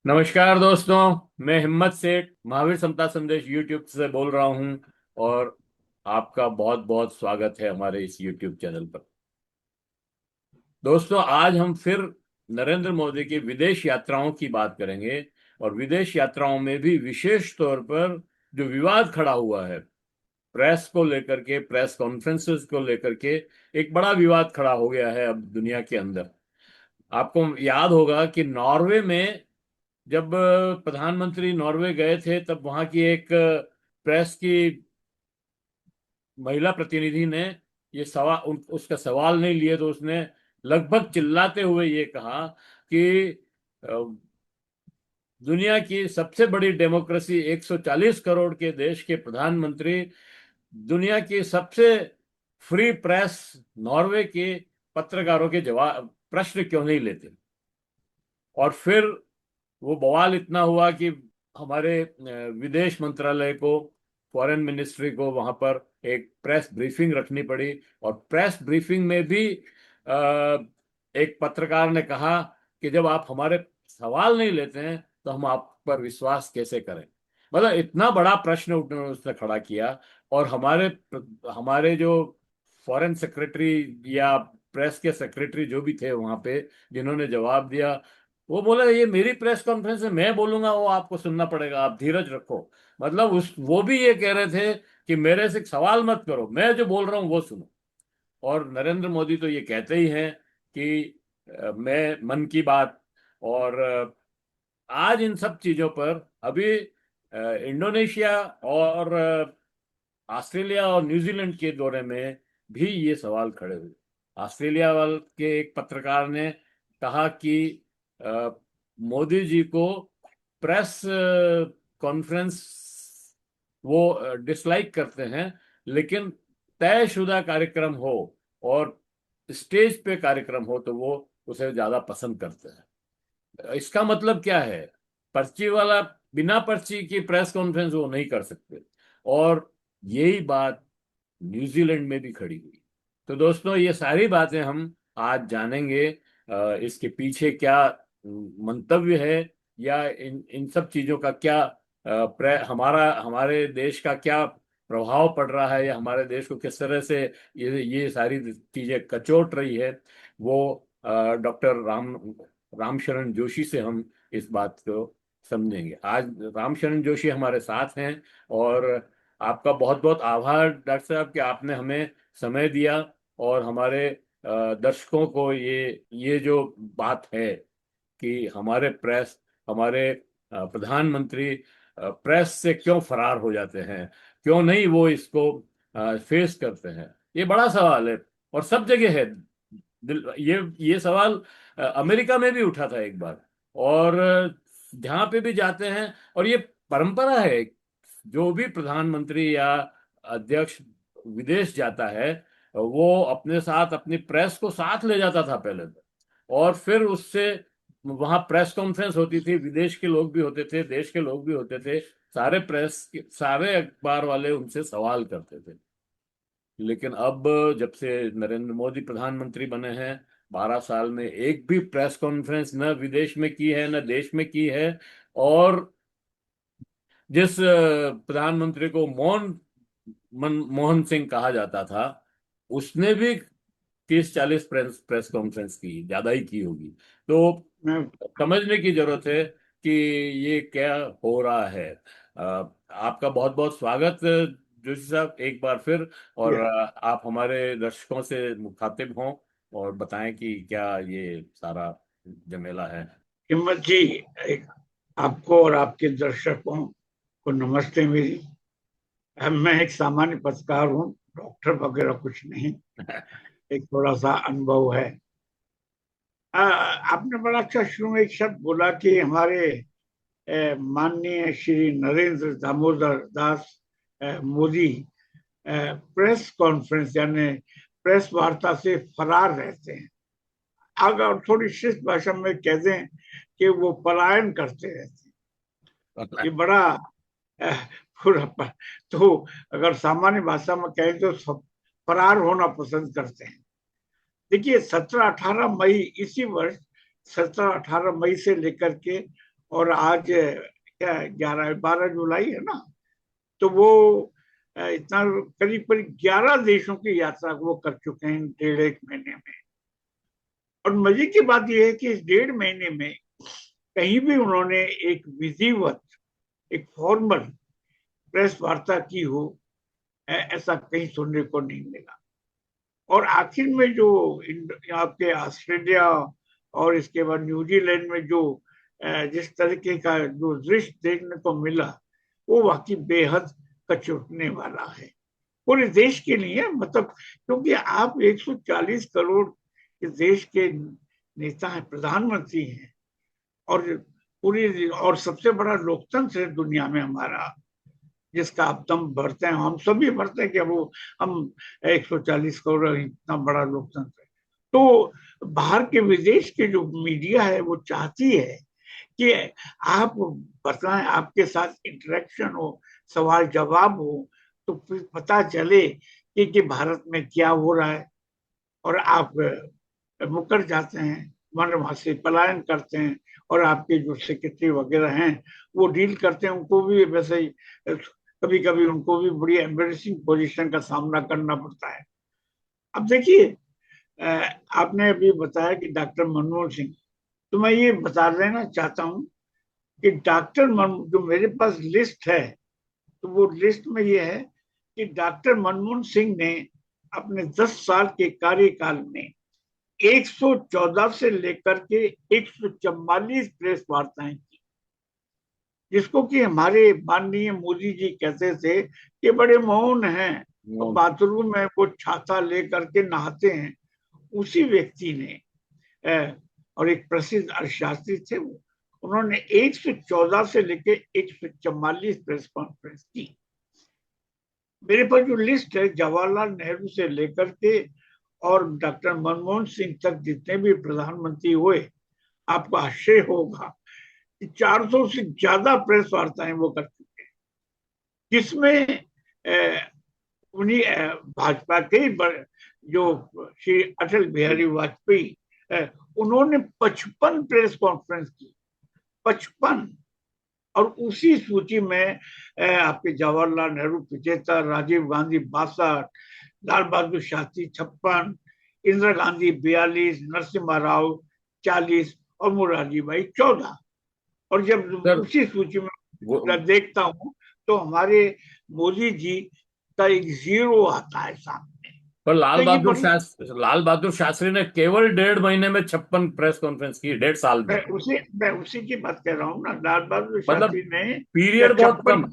नमस्कार दोस्तों। मैं हिम्मत सेठ महावीर समता संदेश यूट्यूब से बोल रहा हूं और आपका बहुत बहुत स्वागत है हमारे इस यूट्यूब चैनल पर। दोस्तों, आज हम फिर नरेंद्र मोदी की विदेश यात्राओं की बात करेंगे और विदेश यात्राओं में भी विशेष तौर पर जो विवाद खड़ा हुआ है, प्रेस को लेकर के, प्रेस कॉन्फ्रेंसेस को लेकर के एक बड़ा विवाद खड़ा हो गया है अब दुनिया के अंदर। आपको याद होगा कि नॉर्वे में जब प्रधानमंत्री नॉर्वे गए थे तब वहां की एक प्रेस की महिला प्रतिनिधि ने ये उसका सवाल नहीं लिए तो उसने लगभग चिल्लाते हुए ये कहा कि अ, दुनिया की सबसे बड़ी डेमोक्रेसी 140 करोड़ के देश के प्रधानमंत्री दुनिया की सबसे फ्री प्रेस नॉर्वे के पत्रकारों के जवाब प्रश्न क्यों नहीं लेते। और फिर वो बवाल इतना हुआ कि हमारे विदेश मंत्रालय को, फॉरेन मिनिस्ट्री को वहां पर एक प्रेस ब्रीफिंग रखनी पड़ी। और प्रेस ब्रीफिंग में भी एक पत्रकार ने कहा कि जब आप हमारे सवाल नहीं लेते हैं तो हम आप पर विश्वास कैसे करें। मतलब इतना बड़ा प्रश्न उसने खड़ा किया। और हमारे हमारे जो फॉरेन सेक्रेटरी या प्रेस के सेक्रेटरी जो भी थे वहां पे, जिन्होंने जवाब दिया, वो बोला ये मेरी प्रेस कॉन्फ्रेंस है, मैं बोलूंगा वो आपको सुनना पड़ेगा, आप धीरज रखो। मतलब उस वो भी ये कह रहे थे कि मेरे से सवाल मत करो, मैं जो बोल रहा हूँ वो सुनो। और नरेंद्र मोदी तो ये कहते ही हैं कि मैं मन की बात। और आज इन सब चीजों पर अभी इंडोनेशिया और ऑस्ट्रेलिया और न्यूजीलैंड के दौरे में भी ये सवाल खड़े हुए। ऑस्ट्रेलिया वाल के एक पत्रकार ने कहा कि अ, मोदी जी को प्रेस कॉन्फ्रेंस वो डिसलाइक करते हैं, लेकिन तयशुदा कार्यक्रम हो और स्टेज पे कार्यक्रम हो तो वो उसे ज्यादा पसंद करते हैं। इसका मतलब क्या है? पर्ची वाला, बिना पर्ची की प्रेस कॉन्फ्रेंस वो नहीं कर सकते। और यही बात न्यूजीलैंड में भी खड़ी हुई। तो दोस्तों, ये सारी बातें हम आज जानेंगे। इसके पीछे क्या मंतव्य है, या इन इन सब चीजों का क्या हमारा हमारे देश का क्या प्रभाव पड़ रहा है, या हमारे देश को किस तरह से ये सारी चीजें कचोट रही है, वो डॉक्टर रामशरण जोशी से हम इस बात को समझेंगे। आज रामशरण जोशी हमारे साथ हैं। और आपका बहुत बहुत आभार डॉक्टर साहब कि आपने हमें समय दिया और हमारे दर्शकों को ये जो बात है कि हमारे प्रधानमंत्री प्रेस से क्यों फरार हो जाते हैं, क्यों नहीं वो इसको फेस करते हैं, ये बड़ा सवाल है और सब जगह है। ये सवाल अमेरिका में भी उठा था एक बार। और जहां पे भी जाते हैं, और ये परंपरा है, जो भी प्रधानमंत्री या अध्यक्ष विदेश जाता है वो अपने साथ अपनी प्रेस को साथ ले जाता था पहले तो। और फिर उससे वहां प्रेस कॉन्फ्रेंस होती थी, विदेश के लोग भी होते थे, देश के लोग भी होते थे, सारे अखबार वाले उनसे सवाल करते थे। लेकिन अब जब से नरेंद्र मोदी प्रधानमंत्री बने हैं, 12 साल में एक भी प्रेस कॉन्फ्रेंस न विदेश में की है न देश में की है। और जिस प्रधानमंत्री को मोहन सिंह कहा जाता था, उसने भी 30-40 प्रेस कॉन्फ्रेंस की, ज्यादा ही की होगी। तो मैं समझने की जरूरत है कि ये क्या हो रहा है। आपका बहुत बहुत स्वागत जोशी साहब, एक बार फिर। और ये आप हमारे दर्शकों से मुखातिब हों और बताएं कि क्या ये सारा झमेला है। हिम्मत जी, एक आपको और आपके दर्शकों को नमस्ते मेरी। मैं एक सामान्य पत्रकार हूँ, डॉक्टर वगैरह कुछ नहीं। एक थोड़ा सा अनुभव है। आपने बड़ा अच्छा शुरू में एक शब्द बोला कि हमारे माननीय श्री नरेंद्र दामोदर दास मोदी प्रेस कॉन्फ्रेंस यानी प्रेस वार्ता से फरार रहते हैं। अगर थोड़ी शिष्ट भाषा में कह दें कि वो पलायन करते रहते हैं। ये बड़ा अह, पूरा तो अगर सामान्य भाषा में कहें तो फरार होना पसंद करते हैं। देखिए, 17-18 मई इसी वर्ष, 17-18 मई से लेकर के और आज क्या 11-12 जुलाई है ना, तो वो इतना करीब करीब 11 देशों की यात्रा वो कर चुके हैं 1.5 महीने में। और मजे की बात यह है कि इस 1.5 महीने में कहीं भी उन्होंने एक विधिवत, एक फॉर्मल प्रेस वार्ता की हो, ऐसा कहीं सुनने को नहीं मिला। और आखिर में जो आपके ऑस्ट्रेलिया और इसके बाद न्यूजीलैंड में जो जिस तरीके का जो दृश्य देखने को मिला, वो वाकई बेहद कचोटने वाला है पूरे देश के लिए। मतलब क्योंकि आप 140 करोड़ इस देश के नेता हैं, प्रधानमंत्री हैं, और पूरी और सबसे बड़ा लोकतंत्र है दुनिया में हमारा, जिसका आप दम भरते हैं, हम सभी भरते हैं कि वो हम 140 करोड़ इतना बड़ा लोकतंत्र है। तो बाहर के विदेश के जो मीडिया है वो चाहती है कि आप बताएं, आपके साथ इंटरेक्शन हो, सवाल जवाब हो, तो फिर पता चले कि भारत में क्या हो रहा है। और आप मुकर जाते हैं, मान वहां से पलायन करते हैं, और आपके जो सेक्रेटरी वगैरह हैं वो डील करते हैं, उनको भी वैसे ही कभी कभी उनको भी बड़ी एम्बेरसिंग पोजीशन का सामना करना पड़ता है। अब देखिए, आपने अभी बताया कि डॉक्टर मनमोहन सिंह, तो मैं ये बता देना चाहता हूँ कि जो मेरे पास लिस्ट है, तो वो लिस्ट में ये है कि डॉक्टर मनमोहन सिंह ने अपने 10 साल के कार्यकाल में 114 से लेकर के 144 प्रेस वार्ताएं की, जिसको कि हमारे माननीय मोदी जी कहते थे कि बड़े मौन हैं, और बाथरूम में वो छाता लेकर के नहाते हैं। उसी व्यक्ति ने और एक प्रसिद्ध अर्थशास्त्री थे वो, उन्होंने 114 से लेकर 144 प्रेस कॉन्फ्रेंस की। मेरे पास जो लिस्ट है, जवाहरलाल नेहरू से लेकर के और डॉक्टर मनमोहन सिंह तक जितने भी प्रधानमंत्री हुए, आपको आश्चर्य होगा कि 400 से ज्यादा प्रेस वार्ताएं वो कर चुके हैं, जिसमें उन्हीं भाजपा के जो श्री अटल बिहारी वाजपेयी, उन्होंने 55 प्रेस कॉन्फ्रेंस की, 55। और उसी सूची में आपके जवाहरलाल नेहरू 75, राजीव गांधी 62, लाल बहादुर शास्त्री 56, इंदिरा गांधी 42, नरसिम्हा राव 40 और मोरारजी भाई 14। और जब उसी सूची में देखता हूँ तो हमारे मोदी जी का एक 0 आता है सामने। पर तो लाल बहादुर शास्त्री ने केवल 1.5 महीने में 56 प्रेस कॉन्फ्रेंस की, 1.5 साल में। मैं उसी की बात कर रहा हूँ ना, लाल बहादुर मतलब शास्त्री ने पीरियड बहुत 56, कम,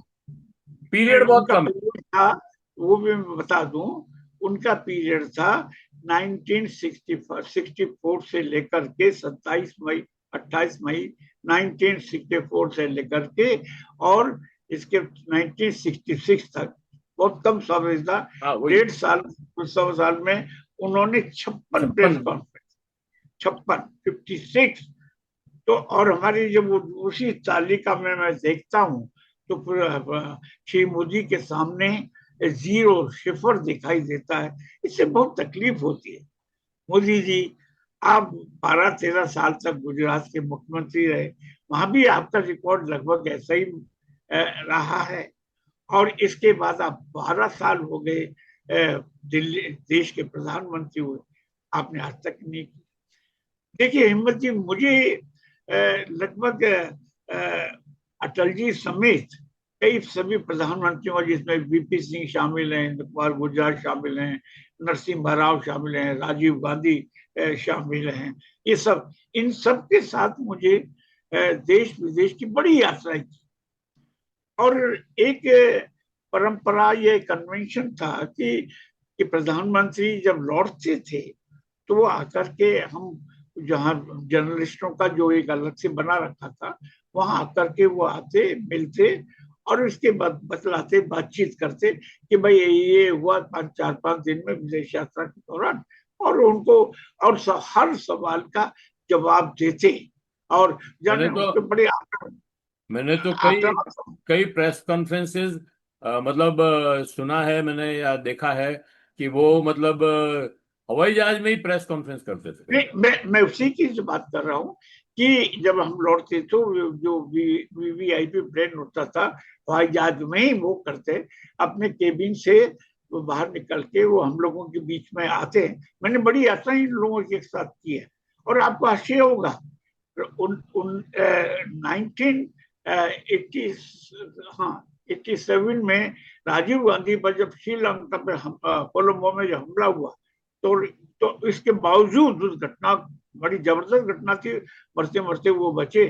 पीरियड बहुत उनका कम है। पीरियड था, वो भी मैं बता दूं, उनका पीरियड था 1964 से लेकर के 28 मई 1964 से लेकर के, और इसके 1966 तक, बहुत कम समय था। 1.5 साल, 100 साल में उन्होंने 56 प्रेस 56। कॉन्फ्रेंस, 56। तो और हमारी जब उसी तालिका में मैं देखता हूँ, तो फिर श्री मोदी के सामने 0, सिफर दिखाई देता है। इससे बहुत तकलीफ होती है। मोदी जी, आप 12-13 साल तक गुजरात के मुख्यमंत्री रहे, वहां भी आपका रिकॉर्ड लगभग ऐसा ही रहा है। और इसके बाद आप 12 साल हो गए दिल्ली देश के प्रधानमंत्री हुए, आपने आज तक नहीं की। देखिए हिम्मत जी, मुझे लगभग अटल जी समेत कई सभी प्रधानमंत्रियों, जिसमें वीपी सिंह शामिल हैं, इंद्र कुमार गुर्जर शामिल हैं, नरसिम्हा राव शामिल हैं, राजीव गांधी शामिल हैं, ये सब, इन सब के साथ मुझे देश विदेश की बड़ी यात्रा की। और एक परंपरा, ये कन्वेंशन था कि प्रधानमंत्री जब लौटते थे तो वो आकर के, हम जहाँ जर्नलिस्टों का जो एक अलग से बना रखा था, वहां आकर के वो आते, मिलते, और उसके बाद बतलाते, बातचीत करते कि भाई ये हुआ 4-5 दिन में विदेश यात्रा के दौरान, और उनको और हर सवाल का जवाब देते। और मैंने जाने तो उनके बड़े मैंने तो कई आक्रामक। कई प्रेस कॉन्फ्रेंसेस मतलब सुना है मैंने या देखा है कि वो मतलब हवाई जहाज में ही प्रेस कॉन्फ्रेंस करते थे कई बार। मैं उसी की जो बात कर रहा हूँ कि जब हम लौटते तो जो वीवीआईपी प्लेन होता था हवाई जहाज में ही वो करते, अपने केबिन से वो बाहर निकल के वो हम लोगों के बीच में आते हैं। मैंने बड़ी यात्रा इन लोगों के साथ की है। और आपको आश्चर्य होगा, उन उन 1980, हाँ 87 में राजीव गांधी पर जब श्रीलंका पे कोलंबो में जो हमला हुआ, तो इसके बावजूद उस घटना, बड़ी जबरदस्त घटना थी, मरते मरते वो बचे,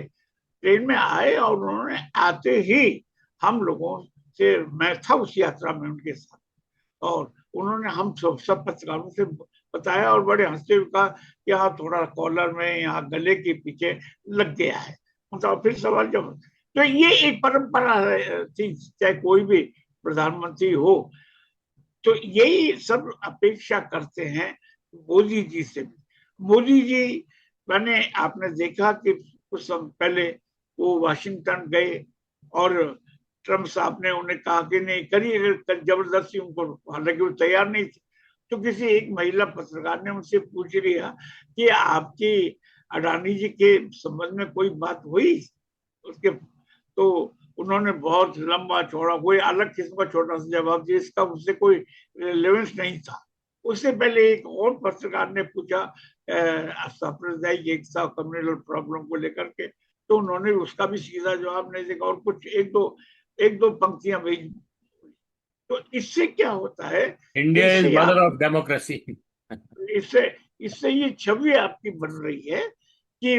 ट्रेन में आए और उन्होंने आते ही हम लोगों से, मैं था उस यात्रा में उनके साथ, और उन्होंने हम सब पत्रकारों से बताया और बड़े हंसते हुए कहा कि यहाँ थोड़ा कॉलर में, यहाँ गले के पीछे लग गया है। मतलब फिर सवाल जब, तो ये एक परंपरा थी, चाहे कोई भी प्रधानमंत्री हो, तो यही सब अपेक्षा करते हैं मोदी जी से भी। मोदी जी, मैंने, आपने देखा कि कुछ समय पहले वो वाशिंगटन गए और ट्रम्प साहब ने उन्हें कहा कि नहीं करिए, जबरदस्ती उनको, हालांकि वो तैयार नहीं थे। तो किसी एक महिला पत्रकार ने उनसे पूछ लिया कि आपकी अडानी जी के संबंध में कोई बात हुई उसके, तो उन्होंने बहुत लंबा चौड़ा, कोई अलग किस्म का छोटा सा जवाब दिया, इसका उससे कोई रिलेवेंस नहीं था। उससे पहले एक और पत्रकार ने पूछा सांप्रदायिक एकता, कम्युनल प्रॉब्लम को लेकर के, तो उन्होंने उसका भी सीधा जवाब नहीं दिया और कुछ एक दो पंक्तियां भेज। तो इससे क्या होता है, इंडिया इज इससे मदर आप, ऑफ डेमोक्रेसी। इससे इससे ये छवि आपकी बन रही है कि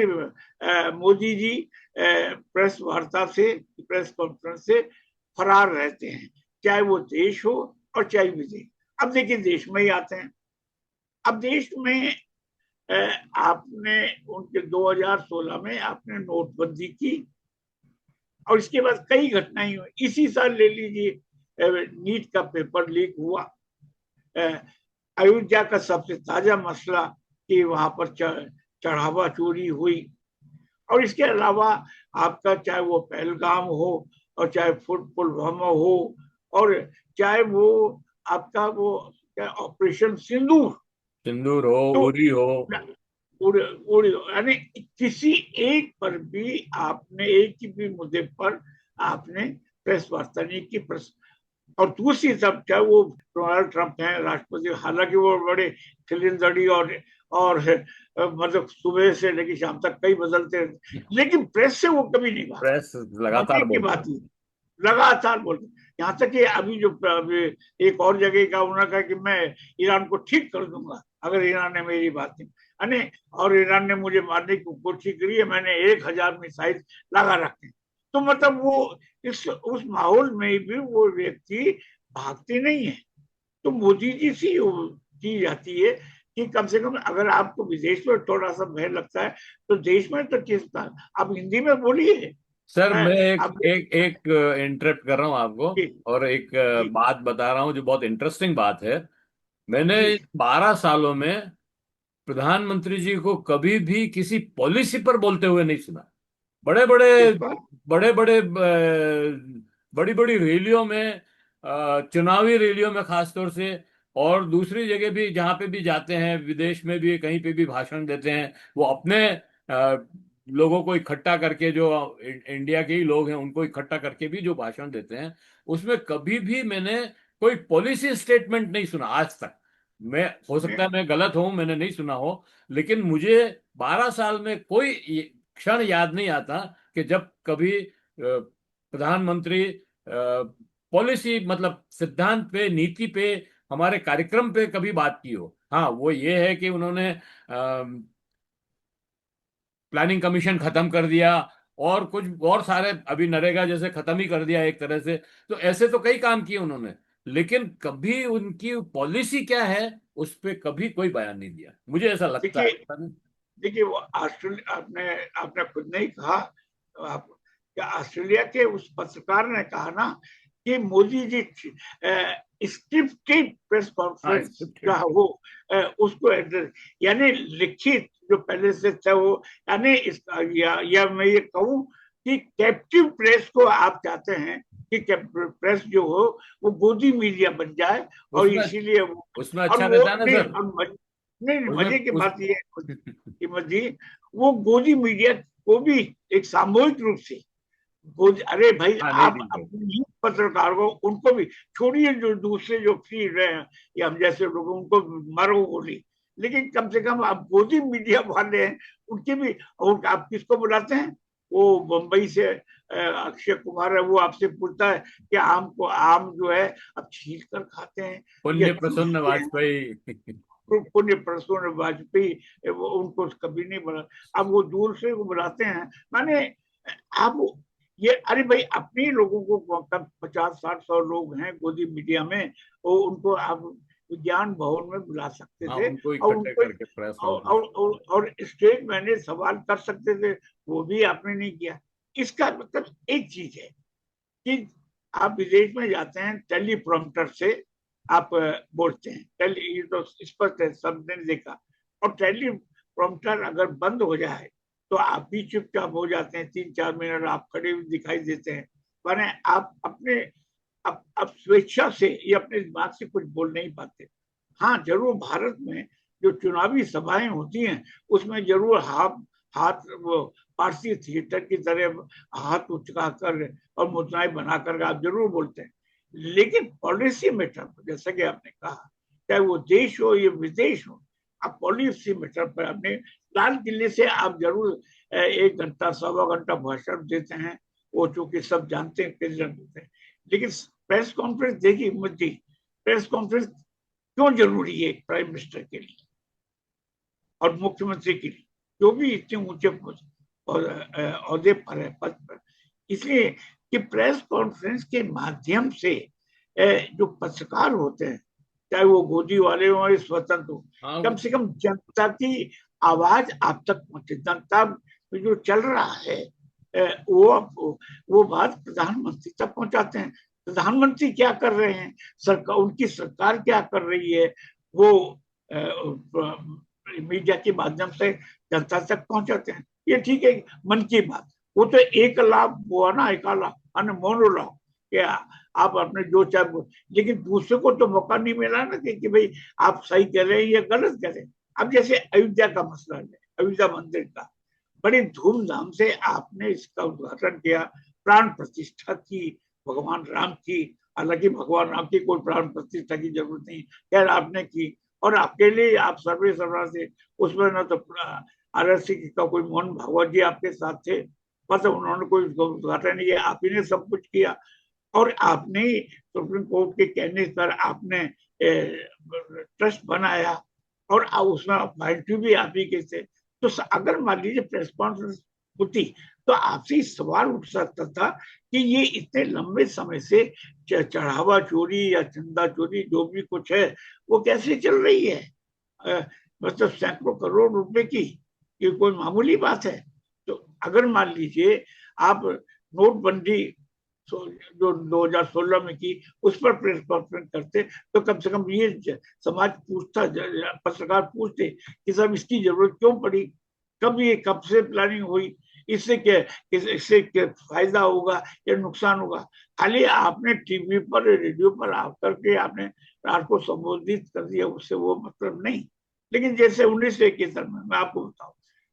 मोदी जी प्रेस वार्ता से, प्रेस कॉन्फ्रेंस से फरार रहते हैं, चाहे वो देश हो और चाहे विदेश। अब देखिए देश में ही आते हैं। अब देश में आपने उनके 2016 में आपने नोटबंदी की, और इसके बाद कई घटनाएं हुई। इसी साल ले लीजिए, नीट का पेपर लीक हुआ, अयोध्या का सबसे ताजा मसला कि वहां पर चढ़ावा चोरी हुई, और इसके अलावा आपका चाहे वो पहलगाम हो, और चाहे पुलवामा हो, और चाहे वो आपका वो क्या ऑपरेशन सिंदूर, सिंदूर हो, तो उरी हो। यानी किसी एक पर भी आपने, एक भी मुद्दे पर आपने प्रेस वार्ता नहीं की। प्रेस, और दूसरी तरफ चाहे वो डोनाल्ड ट्रंप हैं राष्ट्रपति, हालांकि वो बड़े खिलंदड़ी और मतलब सुबह से लेकर शाम तक कई बदलते रहते, लेकिन प्रेस से वो कभी नहीं बात। प्रेस मजे लगातार की बोलते बात हैं। ही, लगातार बोलते, यहाँ तक कि अभी एक और जगह का उन्होंने कहा कि मैं ईरान को ठीक कर दूंगा अगर ईरान ने मेरी बात नहीं, अने, और ईरान ने मुझे मारने की कोशिश करी है, मैंने 1,000 मिसाइल लगा रखे। तो मतलब वो इस उस माहौल में भी वो व्यक्ति भागते नहीं है। तो मोदी जी से की जाती है कि कम से कम अगर आपको विदेश में थोड़ा सा भय लगता है तो देश में तो किस तरह, आप हिंदी में बोलिए। सर मैं मैं एक अब एक एक इंटरप्ट कर रहा हूँ आपको, जी और एक जी बात बता रहा हूँ जो बहुत इंटरेस्टिंग बात है। मैंने जी 12 सालों में प्रधानमंत्री जी को कभी भी किसी पॉलिसी पर बोलते हुए नहीं सुना। बड़े बड़े किस पर, बड़े बड़े बड़ी बड़ी रैलियों में, चुनावी रैलियों में खासतौर से, और दूसरी जगह भी जहाँ पे भी जाते हैं, विदेश में भी कहीं पे भी भाषण देते हैं, वो अपने लोगों को इकट्ठा करके, जो इंडिया के ही लोग हैं उनको इकट्ठा करके भी जो भाषण देते हैं, उसमें कभी भी मैंने कोई पॉलिसी स्टेटमेंट नहीं सुना आज तक। मैं, हो सकता है मैं गलत हूं, मैंने नहीं सुना हो, लेकिन मुझे 12 साल में कोई क्षण याद नहीं आता कि जब कभी प्रधानमंत्री पॉलिसी, मतलब सिद्धांत पे, नीति पे, हमारे कार्यक्रम पे कभी बात की हो। हाँ, वो ये है कि उन्होंने प्लानिंग कमीशन खत्म कर दिया, और कुछ और सारे, अभी नरेगा जैसे खत्म ही कर दिया एक तरह से। तो ऐसे तो कई काम किए उन्होंने, लेकिन कभी उनकी पॉलिसी क्या है उस पर कभी कोई बयान नहीं दिया, मुझे ऐसा लगता देखिए, है। देखिए वो ऑस्ट्रेलिया, आपने आपने खुद नहीं कहा, आप क्या, ऑस्ट्रेलिया के उस पत्रकार ने कहा ना कि मोदी जी स्क्रिप्टेड प्रेस हाँ, कॉन्फ्रेंस स्क्रिप्टेड। का वो उसको एड्रेस, यानी लिखित जो पहले से था वो, यानी या मैं ये कहूँ कि कैप्टिव प्रेस को आप चाहते हैं कि प्रेस जो हो वो गोदी मीडिया बन जाए, और उसमें इसीलिए वो, उसमें और अच्छा वो रहता है ना नहीं, सर। नहीं उसमें मजे की उस बात ये है, कीमत जी, वो गोदी मीडिया वो भी एक सामूहिक रूप से अरे भाई हाँ नहीं आप ठीक है। अपने पत्रकार को उनको भी छोड़िए, जो दूसरे जो फ्री रहे हैं या हम जैसे लोग उनको मारो गोली, लेकिन कम से कम आप गोदी मीडिया वाले हैं उनके भी। और आप किसको बुलाते हैं? वो मुंबई से अक्षय कुमार है, वो आपसे पूछता है कि आम को, आम जो है अब छील कर खाते हैं या पुण्य प्रसन्न चूसते हैं? वाजपेयी। पुण्य प्रसून वाजपेयी, वो उनको कभी नहीं बुला। अब वो दूर से वो बुलाते हैं, माने आप ये, अरे भाई अपने लोगों को 50 60 100 लोग हैं गोदी मीडिया में, वो उनको आप विज्ञान भवन में बुला सकते हाँ थे उनको और इकट्ठे उनको करके प्रेस कॉन्फ्रेंस। और स्टेज मैंने सवाल कर सकते थे, वो भी आपने नहीं किया। इसका मतलब एक चीज है कि आप विदेश में जाते हैं, टेलीप्रॉम्प्टर से आप बोलते हैं, टेली, ये तो स्पष्ट है, सबने देखा। और टेलीप्रॉम्प्टर अगर बंद हो जाए तो आप भी चुपचाप हो जाते हैं, 3 4 मिनट आप खड़े हुए दिखाई देते हैं, माने आप अपने अब स्वेच्छा से ये अपने दिमाग से कुछ बोल नहीं पाते। हाँ जरूर भारत में जो चुनावी सभाएं होती हैं उसमें जरूर हाथ हाथ वो पारसी थिएटर की तरह हाथ उचका कर और मुद्राएं बनाकर आप जरूर बोलते हैं, लेकिन पॉलिसी मैटर पर, जैसा कि आपने कहा, चाहे वो देश हो या विदेश हो, आप पॉलिसी मैटर पर अपने लाल किले से आप जरूर 1 घंटा 1.25 घंटा भाषण देते हैं, वो चूंकि सब जानते हैं प्रेसिडेंट होते हैं। लेकिन प्रेस कॉन्फ्रेंस देखिए मुझे, प्रेस कॉन्फ्रेंस क्यों जरूरी है प्राइम मिनिस्टर के लिए और मुख्यमंत्री के लिए, जो भी इतने ऊंचे औहदे पर है, पद पर? इसलिए कि प्रेस कॉन्फ्रेंस के माध्यम से जो पत्रकार होते हैं, चाहे वो गोदी वाले हो या स्वतंत्र हो, हाँ कम से कम जनता की आवाज आप तक पहुंचे, जनता में जो चल रहा है वो बात प्रधानमंत्री तक पहुंचाते हैं। प्रधानमंत्री क्या कर रहे हैं, सरकार, उनकी सरकार क्या कर रही है, वो मीडिया के माध्यम से जनता तक पहुंचाते हैं। ये ठीक है, मन की बात, वो तो एक लाभ हुआ ना, एक लाभ मोनोलाभ, क्या आप अपने जो चाहे, लेकिन दूसरे को तो मौका नहीं मिला ना कि भाई आप सही कह रहे हैं या गलत कह रहे हैं। अब जैसे अयोध्या का मसला है, अयोध्या मंदिर का बड़ी धूमधाम से आपने इसका उद्घाटन किया, प्राण प्रतिष्ठा की भगवान राम की, हालांकि भगवान राम की कोई प्राण प्रतिष्ठा की जरूरत नहीं, खैर आपने की, और अकेले आप सर्वे सर्वा से उसमें न तो आरएससी का कोई मोहन भागवत जी आपके साथ थे, मतलब उन्होंने कोई उद्घाटन नहीं किया, आप ही ने सब कुछ किया। और आपने सुप्रीम कोर्ट के कहने पर आपने ट्रस्ट बनाया और उसमें अपॉइंटी भी आप ही के थे। तो अगर मान लीजिए प्रेस कॉन्फ्रेंस होती तो आपसे सवाल उठ सकता था कि ये इतने लंबे समय से चढ़ावा चोरी या चंदा चोरी जो भी कुछ है वो कैसे चल रही है, मतलब सैकड़ों करोड़ रुपए की, ये कोई मामूली बात है? तो अगर मान लीजिए आप नोटबंदी जो 2016 में की उस पर प्रेस कॉन्फ्रेंस करते तो कम से कम ये समाज पूछता, पत्रकार पूछते कि सब इसकी जरूरत क्यों पड़ी, कब ये कब से प्लानिंग हुई, इससे क्या, इससे क्या फायदा होगा या नुकसान होगा? खाली आपने टीवी पर रेडियो पर आकर के आपने रात को संबोधित कर दिया, उससे वो मतलब नहीं। लेकिन जैसे 1971 में मैं आपको बताऊं,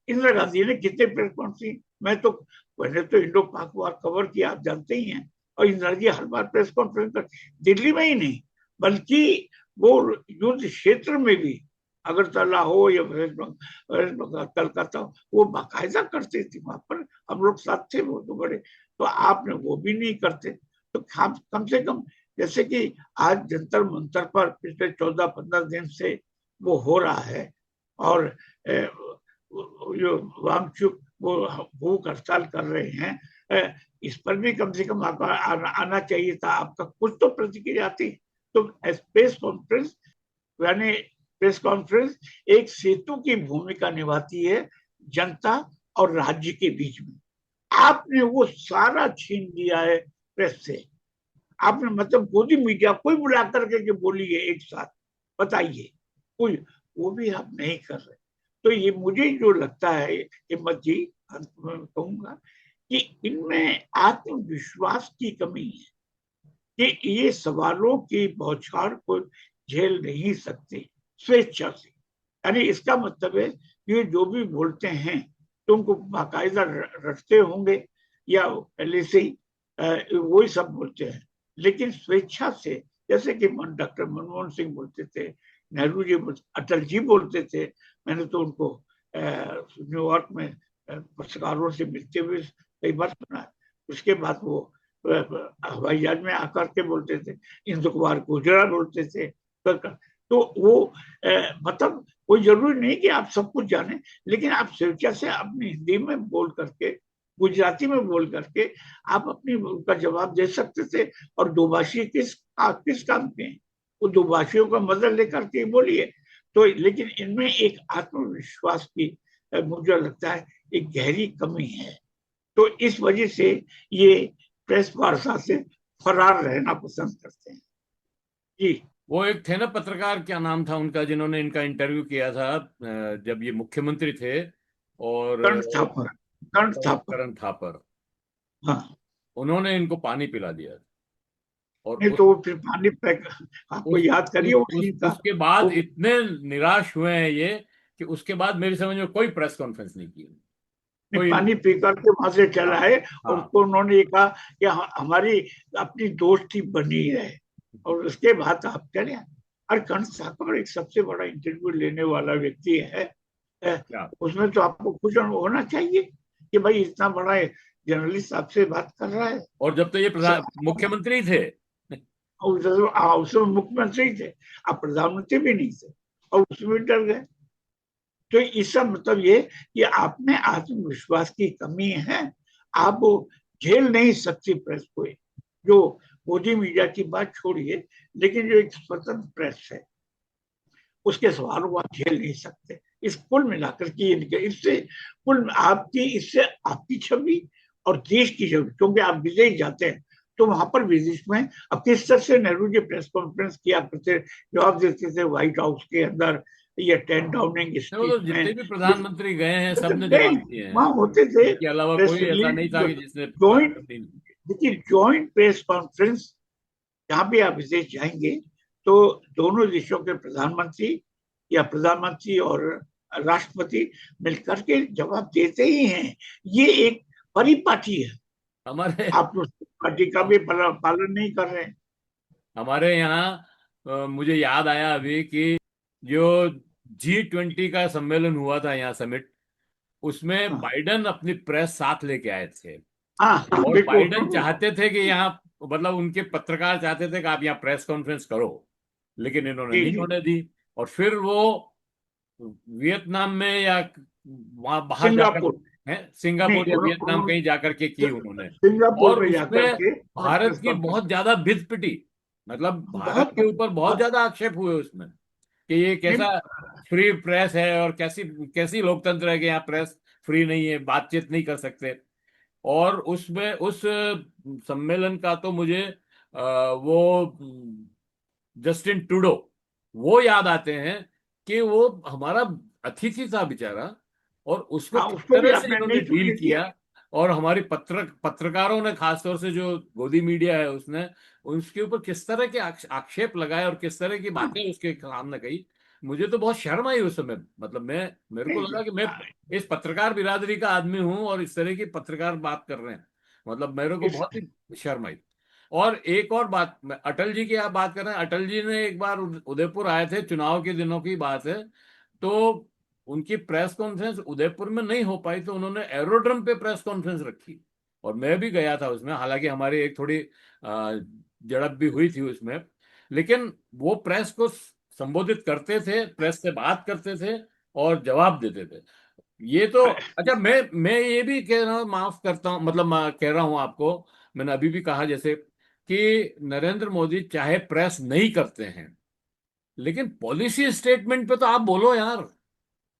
इंदिरा गांधी ने कितने प्रेस कॉन्फ्रेंस, मैं तो पहले तो इंडो पाक वार कवर किया, आप जानते ही हैं, और इंदिरा जी हर बार प्रेस कॉन्फ्रेंस कर, दिल्ली में ही नहीं बल्कि वो युद्ध क्षेत्र में भी, अगरतला हो या कलकत्ता हो, वो बाकायदा करते थे, वहां पर हम लोग साथ थे, वो तो बड़े, तो आपने वो भी नहीं करते। तो कम से कम जैसे कि आज जंतर मंतर पर पिछले 14 15 दिन से वो हो रहा है, और जो वामचुक वो भूख हड़ताल कर रहे हैं, इस पर भी कम से कम आना चाहिए था, आपका कुछ तो प्रतिक्रिया आती। तो प्रेस कॉन्फ्रेंस यानी प्रेस कॉन्फ्रेंस एक सेतु की भूमिका निभाती है जनता और राज्य के बीच में। आपने वो सारा छीन लिया है प्रेस से, आपने मतलब गोदी मीडिया कोई बुला करके बोलिए एक साथ, बताइए, कोई वो भी आप नहीं कर रहे। तो ये मुझे जो लगता है हिम्मत जी, अंत में कहूंगा कि इनमें आत्मविश्वास की कमी है कि ये सवालों की बौछार को झेल नहीं सकते स्वेच्छा से। यानी इसका मतलब है ये जो भी बोलते हैं तो उनको बाकायदा रटते होंगे या पहले से ही वही सब बोलते हैं। लेकिन स्वेच्छा से, जैसे कि डॉक्टर मनमोहन सिंह बोलते थे, नेहरू जी अटल जी बोलते थे। मैंने तो उनको न्यूयॉर्क में पत्रकारों से मिलते हुए कई बार सुना है। उसके बाद वो हवाई जहाज में आकर के बोलते थे, इंदु कुमार गुजरा बोलते थे। तो वो मतलब कोई जरूरी नहीं कि आप सब कुछ जाने, लेकिन आप स्वेच्छा से अपनी हिंदी में बोल करके, गुजराती में बोल करके आप अपनी उनका जवाब दे सकते थे। और दो भाषी किस काम के हैं, वो दो भाषियों का मदद लेकर के बोलिए। तो लेकिन इनमें एक आत्मविश्वास की मुझे लगता है एक गहरी कमी है। तो इस वजह से ये प्रेस वार्ता से फरार रहना पसंद करते हैं। जी। वो एक थे ना पत्रकार, क्या नाम था उनका, जिन्होंने इनका इंटरव्यू किया था जब ये मुख्यमंत्री थे, और कर्ण थापर। कर्ण थापर। करण थापर, हाँ। उन्होंने इनको पानी पिला दिया। और नहीं तो वो फिर पानी पैक, आपको याद करिए वो सीन था। उसके बाद वो इतने निराश हुए हैं ये, कि उसके बाद मेरी समझ में कोई प्रेस कॉन्फ्रेंस नहीं की, कोई नहीं। पानी पी करके वहां से चला हाँ है। और हाँ। उसको उन्होंने ये कहा कि हमारी अपनी दोस्ती बनी है। और उसके बाद आप चले। और कर्ण थापर एक सबसे बड़ा इंटरव्यू लेने वाला व्यक्ति है। क्या, उसमें तो आपको खुश होना चाहिए कि भाई इतना बड़ा जर्नलिस्ट आपसे बात कर रहा है। और जब तो ये प्रधान मुख्यमंत्री थे। उसमें मुख्यमंत्री थे, आप प्रधानमंत्री भी नहीं थे, और उसमें डर गए। तो इसका मतलब ये कि आप में आत्मविश्वास की कमी है। आप झेल नहीं सकती प्रेस को। जो मोदी मीडिया की बात छोड़िए, लेकिन जो एक स्वतंत्र प्रेस है उसके सवालों को आप झेल नहीं सकते। इस कुल मिलाकर के इससे कुल आपकी, इससे आपकी छवि और देश की छवि, क्योंकि आप विदेश जाते हैं तो वहां पर विदेश में अब किस तरह से नेहरू जी प्रेस कॉन्फ्रेंस किया करते, जवाब देते थे व्हाइट हाउस के अंदर या 10 डाउनिंग वो स्ट्रीट तो में। जितने भी प्रधानमंत्री गए हैं तो सबने गए, जवाब दिए हैं। वहां होते थे इनके अलावा प्रेस कोई ऐसा नहीं था रिलीज, कि जिसने ज्वाइंट, प्रधानमंत्री नहीं। देखिए ज्वाइंट प्रेस कॉन्फ्रेंस, जहां भी आप विदेश जाएंगे तो दोनों देशों के प्रधानमंत्री या प्रधानमंत्री और राष्ट्रपति मिलकर के जवाब देते ही हैं। ये एक परिपाटी है। हमारे आप उस पार्टी का भी पालन नहीं कर रहे हैं। हमारे यहाँ मुझे याद आया अभी कि जो G20 का सम्मेलन हुआ था यहाँ, समिट, उसमें हाँ बाइडन अपनी प्रेस साथ लेके आए थे। हाँ और बाइडन बिल्कुल। चाहते थे कि यहाँ, मतलब उनके पत्रकार चाहते थे कि आप यहाँ प्रेस कॉन्फ्रेंस करो, लेकिन इन्होंने जी नहीं जी। होने दी। और फिर वो वियतनाम में या वहां बाहर जाकर, सिंगापुर। है नहीं सिंगापुर या वियतनाम कहीं जाकर के की उन्होंने। सिंगापुर और में जाकर उसमें के भारत प्रेस की कॉन्फ्रेंस, बहुत ज्यादा भित पिटी, मतलब भारत बहुत के ऊपर बहुत बहुत ज्यादा आक्षेप हुए उसमें, कि ये नहीं। कैसा फ्री प्रेस है, और कैसी कैसी लोकतंत्र है कि यहाँ प्रेस फ्री नहीं है, बातचीत नहीं कर सकते। और उसमें उस सम्मेलन का तो मुझे वो जस्टिन ट्रूडो वो याद आते हैं, कि वो हमारा अतिथि था बेचारा, और उसको हाँ किस उसको भी तरह से आपने इन्होंने नहीं डील छुट्टी किया। किया। और हमारी पत्रकारों ने, खासतौर से जो गोदी मीडिया है उसने उसके ऊपर किस तरह के आक्षेप लगाए और किस तरह की हाँ बातें उसके सामने कही। मुझे तो बहुत शर्म आई उस समय, मतलब मेरे को लगा कि मैं नहीं, इस पत्रकार बिरादरी का आदमी हूं और इस तरह की पत्रकार बात कर रहे हैं, मतलब मेरे को इस बहुत ही शर्म आई। और एक और बात, अटल जी की आप बात कर रहे हैं, अटल जी ने एक बार उदयपुर आए थे, चुनाव के दिनों की बात है, तो उनकी प्रेस कॉन्फ्रेंस उदयपुर में नहीं हो पाई, तो उन्होंने एरोड्रम पे प्रेस कॉन्फ्रेंस रखी। और मैं भी गया था उसमें, हालांकि हमारी एक थोड़ी झड़प भी हुई थी उसमें, लेकिन वो प्रेस को संबोधित करते थे, प्रेस से बात करते थे और जवाब देते थे। ये तो, अच्छा, मैं ये भी कह रहा हूँ, माफ करता हूँ, मतलब मैं कह रहा हूँ आपको, मैंने अभी भी कहा जैसे कि नरेंद्र मोदी चाहे प्रेस नहीं करते हैं, लेकिन पॉलिसी स्टेटमेंट पे तो आप बोलो यार,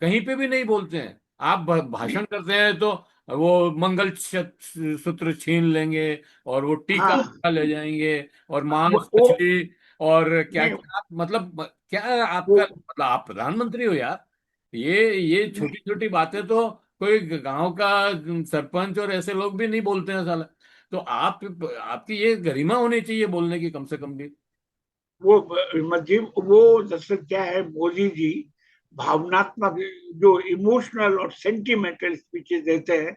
कहीं पे भी नहीं बोलते हैं। आप नहीं। भाषण करते हैं तो वो मंगल सूत्र छीन लेंगे, और वो टीका हाँ उठा ले जाएंगे, और मांस वो मछली, और क्या नहीं। क्या, मतलब क्या वो आपका, मतलब आप प्रधानमंत्री हो यार। ये नहीं, छोटी छोटी बातें तो कोई गांव का सरपंच और ऐसे लोग भी नहीं बोलते हैं साला। तो आप, आपकी ये गरिमा होनी चाहिए बोलने की, कम से कम भी। वो मध्यम वो दरअसल क्या है, मोदी जी भावनात्मक, जो इमोशनल और सेंटिमेंटल स्पीचेस देते हैं,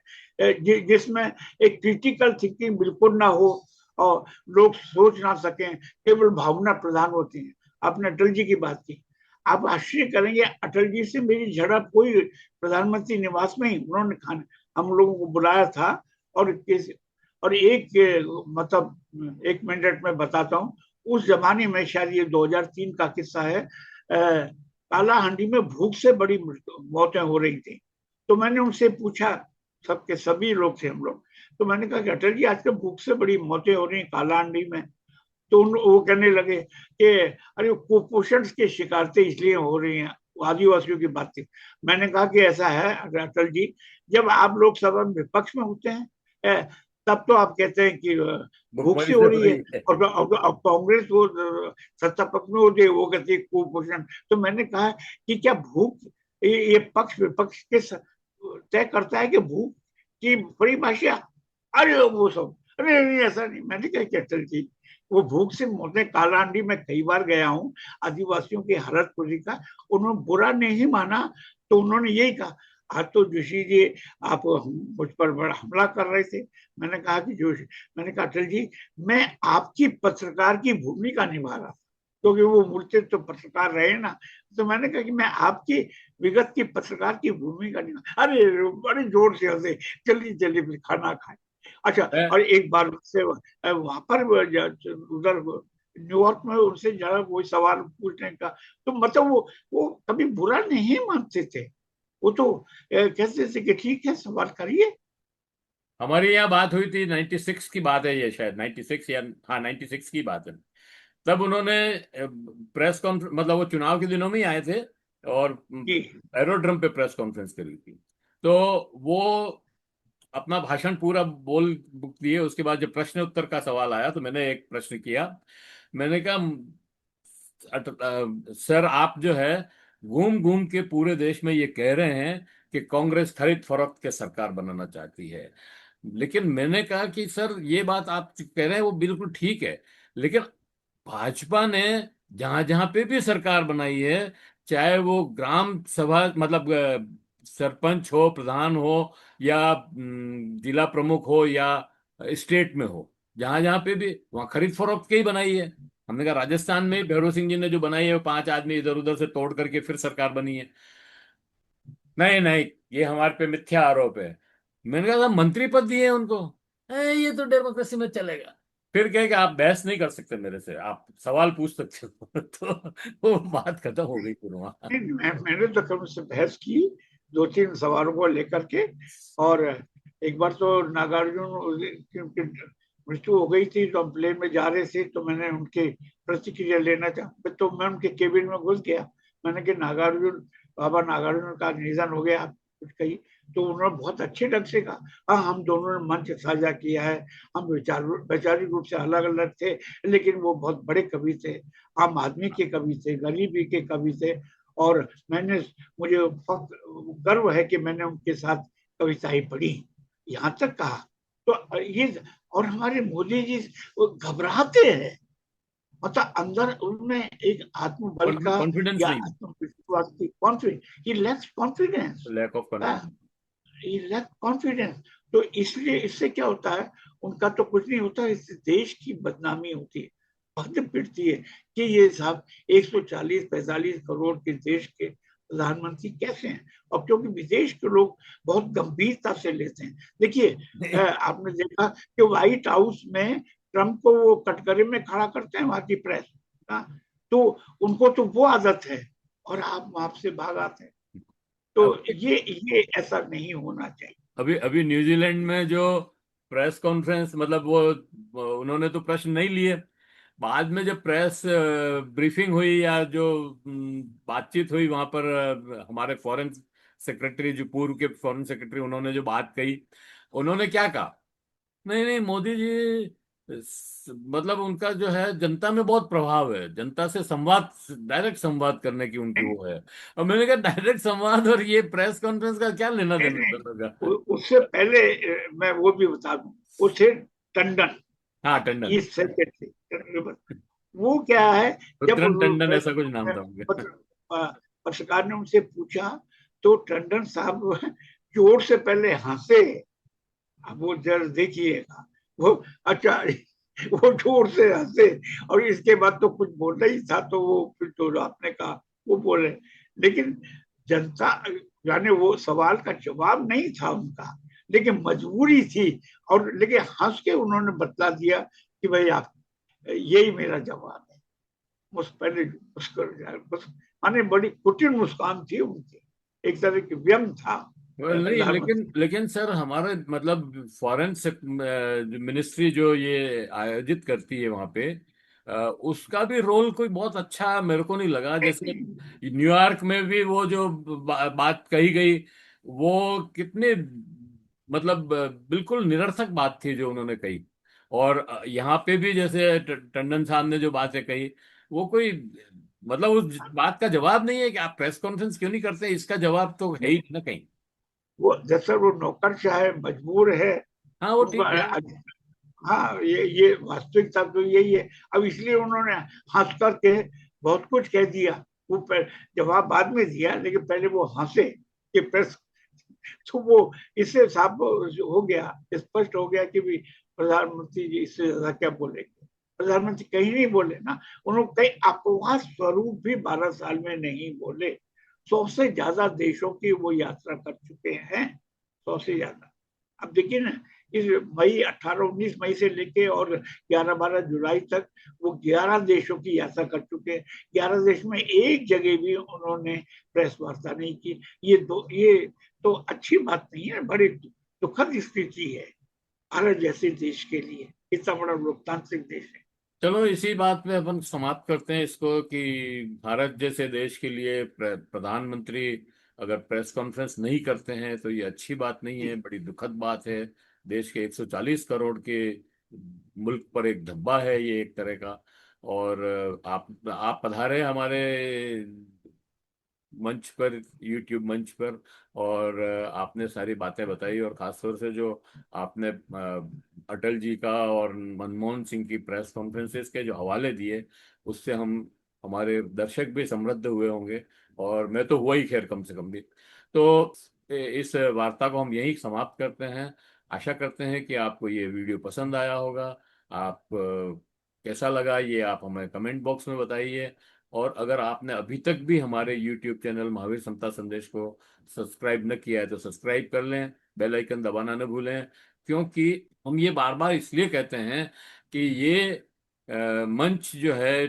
जिसमें एक क्रिटिकल थिंकिंग बिल्कुल ना हो और लोग सोच ना सकें, केवल भावना प्रधान होती है। आपने अटल जी की बात की, आप आश्चर्य करेंगे, अटल जी से मेरी झड़प हुई प्रधानमंत्री निवास में ही। उन्होंने खाने हम लोगों को बुलाया था, और और मतलब 1 मिनट में बताता हूँ। उस जमाने में, शायद ये 2003 का किस्सा है, कालाहांडी में भूख से बड़ी मौतें हो रही थी। तो मैंने उनसे पूछा, सबके सभी लोग थे हम लोग, तो मैंने कहा कि अटल जी आजकल भूख से बड़ी मौतें हो रही हैं कालाहांडी में। तो वो कहने लगे कि अरे कुपोषण के शिकार थे इसलिए हो रही हैं, आदिवासियों की बात थी। मैंने कहा कि ऐसा है अटल जी, जब आप लोकसभा में विपक्ष में होते हैं, तब तो आप कहते हैं कि भूख से भुखमरी से हो हो रही है, रही है। और कांग्रेस वो सत्ता पक्ष में होती है, वो कहती है कुपोषण। तो मैंने कहा कि क्या भूख, ये पक्ष विपक्ष के तय करता है कि भूख की परिभाषा? अरे वो सब, अरे नहीं ऐसा नहीं। मैंने कहा कि अटल जी, वो भूख से मरने, कालाहांडी में कई बार गया हूँ, आदिवासियों की हालत पूरी का, उन्होंने बुरा नहीं माना। तो उन्होंने यही कहा, आज तो जोशी जी आप मुझ पर बड़ा हमला कर रहे थे। मैंने कहा कि जोशी, मैंने कहा अटल जी, मैं आपकी पत्रकार की भूमिका निभा रहा था, क्योंकि वो मुझसे तो पत्रकार रहे ना। तो मैंने कहा कि मैं आपकी विगत की पत्रकार की भूमिका निभा, अरे बड़े जोर से हंसे। जल्दी जल्दी फिर खाना खाए। अच्छा, मैं और एक बार से वहां पर उधर न्यूयॉर्क में उनसे जरा कोई सवाल पूछने का, तो मतलब वो कभी बुरा नहीं मानते थे। वो तो कहते थे कि ठीक है, सवाल करिए। हमारी यहाँ बात हुई थी, 96 की बात है ये, शायद 96 या हाँ 96 की बात है। तब उन्होंने प्रेस कॉन्फ्रेंस, मतलब वो चुनाव के दिनों में ही आए थे, और जी एरोड्रम पे प्रेस कॉन्फ्रेंस करी थी। तो वो अपना भाषण पूरा बोल दिए। उसके बाद जब प्रश्न उत्तर का सवाल आया तो मैंने एक प्रश्न किया। मैंने कहा, सर आप जो है घूम घूम के पूरे देश में ये कह रहे हैं कि कांग्रेस खरीद फरोख्त के सरकार बनाना चाहती है, लेकिन मैंने कहा कि सर ये बात आप कह रहे हैं वो बिल्कुल ठीक है, लेकिन भाजपा ने जहां जहां पे भी सरकार बनाई है, चाहे वो ग्राम सभा मतलब सरपंच हो, प्रधान हो, या जिला प्रमुख हो, या स्टेट में हो, जहां जहां पे भी वहां खरीद फरोख्त की ही बनाई है। हमने कहा राजस्थान में भैरव सिंह जी ने जो बनाई है, वो 5 आदमी इधर उधर से तोड़ करके फिर सरकार बनी है। नहीं नहीं, ये हमारे पे मिथ्या आरोप है। मैंने कहा था मंत्री पद दिए उनको, ये तो डेमोक्रेसी में चलेगा। फिर कहे कि आप बहस नहीं कर सकते मेरे से, आप सवाल पूछ सकते हो। तो वो बात खत्म हो गई फिर वहां। नहीं, मैंने तो कम से बहस की 2-3 सवालों को लेकर के। और एक बार तो नागार्जुन की मृत्यु हो गई थी, तो हम प्लेन में जा रहे थे, तो मैंने उनकी प्रतिक्रिया लेना चाहा, तो मैं उनके केबिन में घुस गया। मैंने कि नागार्जुन, बाबा नागार्जुन का निधन हो गया, आप कुछ कही। तो उन्होंने बहुत अच्छे ढंग से कहा, हाँ हम दोनों ने मंच साझा किया है, हम वैचारिक रूप से अलग अलग थे, लेकिन वो बहुत बड़े कवि थे, आम आदमी के कवि थे, गरीबी के कवि थे। और मुझे गर्व है कि मैंने उनके साथ कविताएं पढ़ी, यहाँ तक कहा। तो ये, और हमारे मोदी जी वो घबराते हैं, मतलब अंदर उनमें एक आत्मबल का कॉन्फिडेंस या नहीं, आत्मविश्वास की confidence, he lacks confidence, lack of confidence. He lacks confidence. तो इसलिए इससे क्या होता है, उनका तो कुछ नहीं होता, इससे देश की बदनामी होती है, भद्द पिटती है कि ये साहब 140-45 करोड़ के देश के प्रधानमंत्री कैसे हैं। और क्योंकि विदेश के लोग बहुत गंभीरता से लेते हैं। देखिए, आपने देखा कि व्हाइट हाउस में ट्रंप को वो कटघरे में खड़ा करते हैं वहां की प्रेस, तो उनको तो वो आदत है, और आप वहां से भाग आते हैं। तो अब ये ऐसा नहीं होना चाहिए। अभी अभी न्यूजीलैंड में जो प्रेस कॉन्फ्रेंस, मतलब वो उन्होंने तो प्रश्न नहीं लिए। बाद में जब प्रेस ब्रीफिंग हुई, या जो बातचीत हुई वहां पर, हमारे फॉरेन सेक्रेटरी, जो पूर्व के फॉरेन सेक्रेटरी, उन्होंने जो बात कही, उन्होंने क्या कहा, नहीं नहीं मोदी जी मतलब उनका जो है जनता में बहुत प्रभाव है, जनता से संवाद, डायरेक्ट संवाद करने की उनकी वो है। और मैंने कहा डायरेक्ट संवाद और ये प्रेस कॉन्फ्रेंस का क्या लेना नहीं देना नहीं, दोनों का। उससे पहले मैं वो भी बता दूं, उसे टंडन, हाँ, टंडन। ये सेक्रेटरी, वो क्या है, जब रुद्रन टंडन ऐसा कुछ नाम था उनका। पत्र, पत्रकार ने उनसे पूछा तो टंडन साहब जोर से पहले हंसे। अब वो जरा देखिएगा, वो अच्छा, वो जोर से हंसे और इसके बाद तो कुछ बोलना ही था, तो वो फिर तो आपने कहा वो बोले। लेकिन जनता, यानी वो सवाल का जवाब नहीं था उनका, लेकिन मजबूरी थी। और लेकिन हंस के उन्होंने बतला दिया कि भाई आप, यही मेरा जवाब है। उस पहले बस, माने बड़ी कुटिल मुस्कान थी उनकी, एक तरह की व्यंग था नहीं, लेकिन प्रधानमंत्री। लेकिन सर, हमारे मतलब फॉरेन मिनिस्ट्री जो ये आयोजित करती है वहां पे, उसका भी रोल कोई बहुत अच्छा मेरे को नहीं लगा। जैसे न्यूयॉर्क में भी वो जो बात कही गई, वो कितने मतलब बिल्कुल निरर्थक बात थी जो उन्होंने कही। और यहाँ पे भी जैसे टंडन साहब ने जो बातें कही, वो कोई मतलब उस बात का जवाब नहीं है कि आप प्रेस कॉन्फ्रेंस क्यों नहीं करते, इसका जवाब तो है ही ना कहीं। वो जैसे वो नौकरशाह है, मजबूर है हाँ, वो उनको। ठीक है। हाँ, ये वास्तविकता तो यही है। अब इसलिए उन्होंने हंस करके बहुत कुछ कह दिया। वो जवाब बाद में दिया, लेकिन पहले वो हंसे कि प्रेस, तो वो इससे साफ हो गया, स्पष्ट हो गया कि भी प्रधानमंत्री जी इससे ज्यादा क्या बोलेंगे। प्रधानमंत्री कहीं नहीं बोले ना, उन्होंने कहीं अपवाद स्वरूप भी 12 साल में नहीं बोले। 100 से ज्यादा देशों की वो यात्रा कर चुके हैं, 100 से ज्यादा। अब देखिए ना, इस मई 18-19 मई से लेके और 11-12 जुलाई तक वो 11 देशों की यात्रा कर चुके हैं। 11 देश में एक जगह भी उन्होंने प्रेस वार्ता नहीं की। ये तो अच्छी बात नहीं है, बड़ी दुखद स्थिति है भारत जैसे देश के लिए, इतना बड़ा लोकतांत्रिक देश है। चलो, इसी बात पे अपन समाप्त करते हैं इसको कि भारत जैसे देश के लिए प्रधानमंत्री अगर प्रेस कॉन्फ्रेंस नहीं करते हैं तो ये अच्छी बात नहीं है, जी। बड़ी दुखद बात है। देश के 140 करोड़ के मुल्क पर एक धब्बा है ये एक तरह का। और आप पधारे हमारे मंच पर, यूट्यूब मंच पर। और आपने सारी बातें बताई, और खासतौर से जो आपने अटल जी का और मनमोहन सिंह की प्रेस कॉन्फ्रेंसेस के जो हवाले दिए, उससे हम हमारे दर्शक भी समृद्ध हुए होंगे। और मैं तो हुआ ही, खैर, कम से कम भी। तो इस वार्ता को हम यहीं समाप्त करते हैं। आशा करते हैं कि आपको ये वीडियो पसंद आया होगा। आप कैसा लगा ये आप हमें कमेंट बॉक्स में बताइए। और अगर आपने अभी तक भी हमारे यूट्यूब चैनल महावीर समता संदेश को सब्सक्राइब न किया है तो सब्सक्राइब कर लें, बेल आइकन दबाना न भूलें। क्योंकि हम ये बार बार इसलिए कहते हैं कि ये मंच जो है,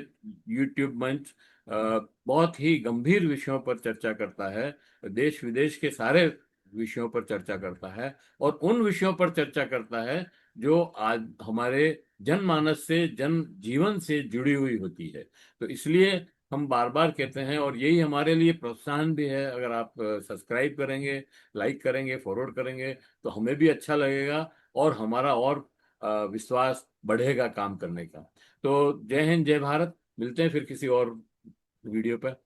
यूट्यूब मंच, बहुत ही गंभीर विषयों पर चर्चा करता है। देश विदेश के सारे विषयों पर चर्चा करता है, और उन विषयों पर चर्चा करता है जो आज हमारे जनमानस से, जन जीवन से जुड़ी हुई होती है। तो इसलिए हम बार बार कहते हैं, और यही हमारे लिए प्रोत्साहन भी है, अगर आप सब्सक्राइब करेंगे, लाइक करेंगे, फॉरवर्ड करेंगे, तो हमें भी अच्छा लगेगा और हमारा और विश्वास बढ़ेगा काम करने का। तो जय हिंद, जय भारत। मिलते हैं फिर किसी और वीडियो पर।